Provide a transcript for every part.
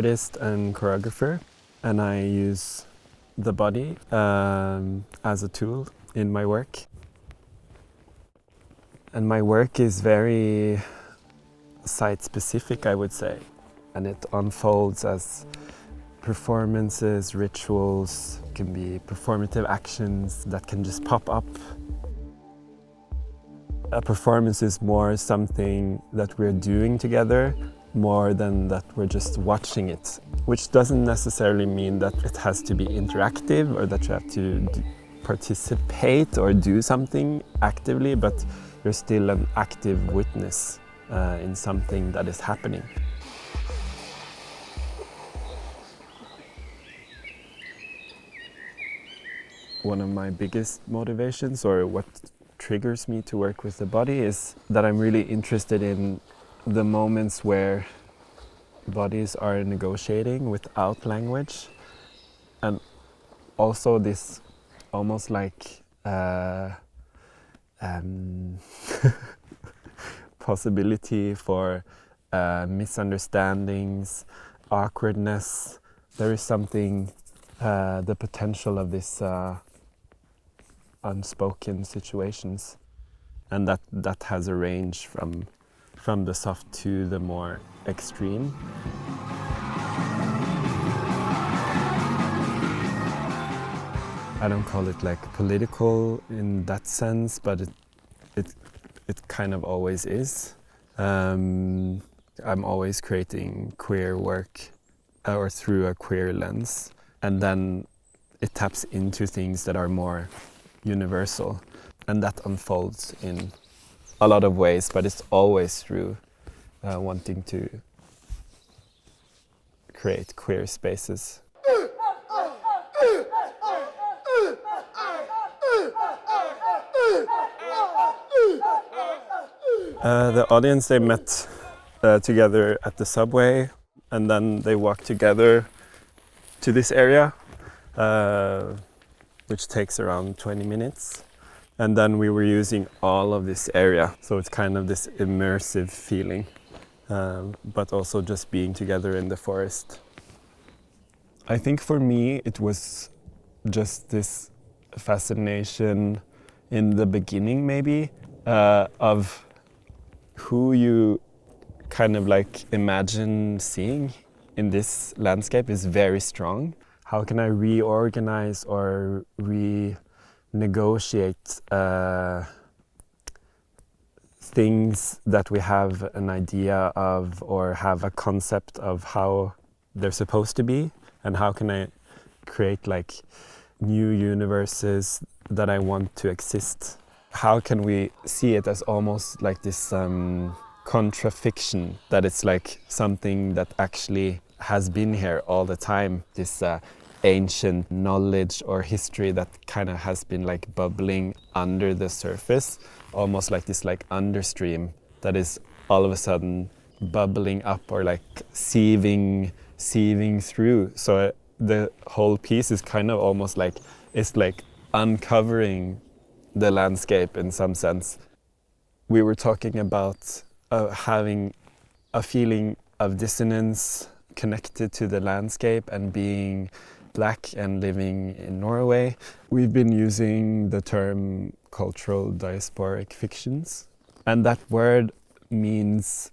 artist and choreographer, and I use the body as a tool in my work. And my work is very site-specific, I would say, and it unfolds as performances, rituals, can be performative actions that can just pop up. A performance is more something that we're doing together, more than that we're just watching it, which doesn't necessarily mean that it has to be interactive or that you have to participate or do something actively, but you're still an active witness in something that is happening. One of my biggest motivations, or what triggers me to work with the body, is that I'm really interested in the moments where bodies are negotiating without language, and also this almost like possibility for misunderstandings, awkwardness. There is something, the potential of this unspoken situations, and that has a range from the soft to the more extreme. I don't call it like political in that sense, but it kind of always is. I'm always creating queer work or through a queer lens, and then it taps into things that are more universal, and that unfolds in a lot of ways, but it's always through wanting to create queer spaces. The audience, they met together at the subway, and then they walked together to this area, which takes around 20 minutes. And then we were using all of this area, so it's kind of this immersive feeling, but also just being together in the forest. I think for me it was just this fascination in the beginning, maybe, of who you kind of like imagine seeing in this landscape is very strong. How can I reorganize or renegotiate things that we have an idea of or have a concept of how they're supposed to be, and how can I create like new universes that I want to exist? How can we see it as almost like this contrafiction, that it's like something that actually has been here all the time, this ancient knowledge or history that kind of has been like bubbling under the surface, almost like this like understream that is all of a sudden bubbling up or like sieving through. So the whole piece is kind of almost like, it's like uncovering the landscape in some sense. We were talking about having a feeling of dissonance connected to the landscape and being Black and living in Norway. We've been using the term cultural diasporic fictions, and that word means,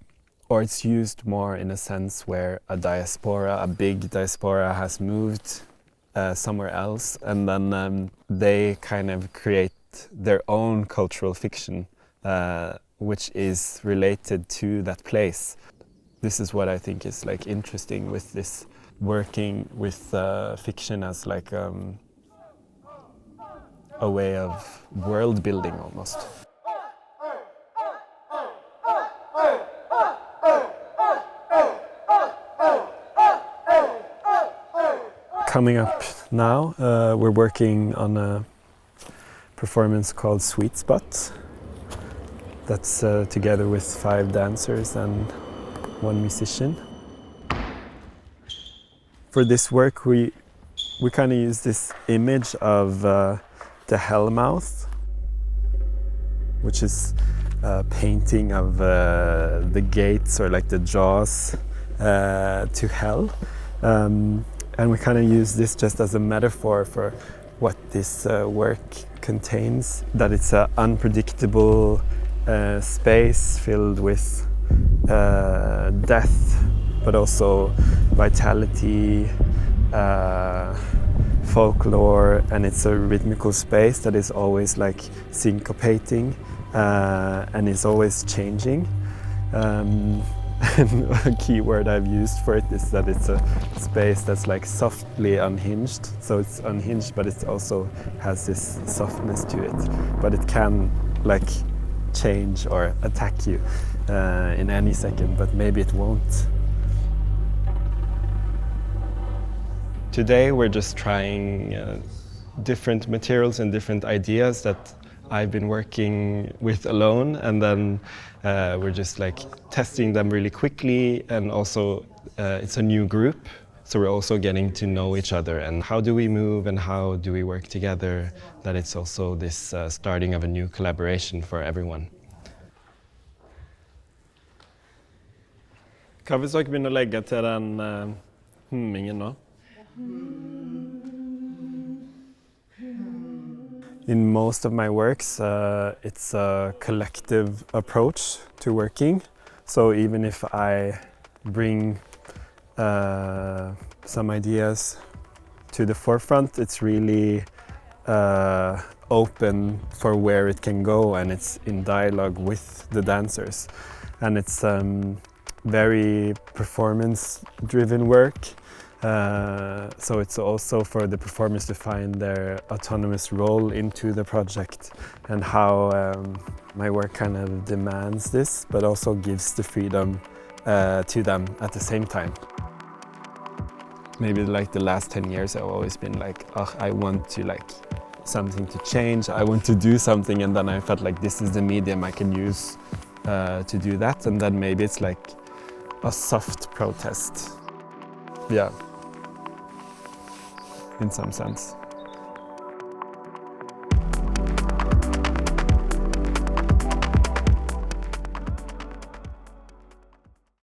or it's used more in a sense where a diaspora, a big diaspora, has moved somewhere else, and then they kind of create their own cultural fiction, which is related to that place. This is what I think is like interesting with this, working with fiction as like a way of world building almost. Coming up now, we're working on a performance called Sweet Spot. That's together with 5 dancers and 1 musician. For this work, we kind of use this image of the Hellmouth, which is a painting of the gates or like the jaws to hell. And we kind of use this just as a metaphor for what this work contains, that it's an unpredictable space filled with death, but also vitality, folklore, and it's a rhythmical space that is always like syncopating and is always changing. And a key word I've used for it is that it's a space that's like softly unhinged. So it's unhinged, but it also has this softness to it. But it can like change or attack you in any second, but maybe it won't. Today we're just trying different materials and different ideas that I've been working with alone, and then we're just like testing them really quickly, and also it's a new group, so we're also getting to know each other and how do we move and how do we work together, that it's also this starting of a new collaboration for everyone. Hva hvis dere begynner å legge til den hummingen nå? In most of my works, it's a collective approach to working. So even if I bring some ideas to the forefront, it's really open for where it can go, and it's in dialogue with the dancers. And it's very performance-driven work. So it's also for the performers to find their autonomous role into the project, and how my work kind of demands this, but also gives the freedom to them at the same time. Maybe like the last 10 years I've always been like, oh, I want to like something to change, I want to do something, and then I felt like this is the medium I can use to do that, and then maybe it's like a soft protest. Yeah. In some sense.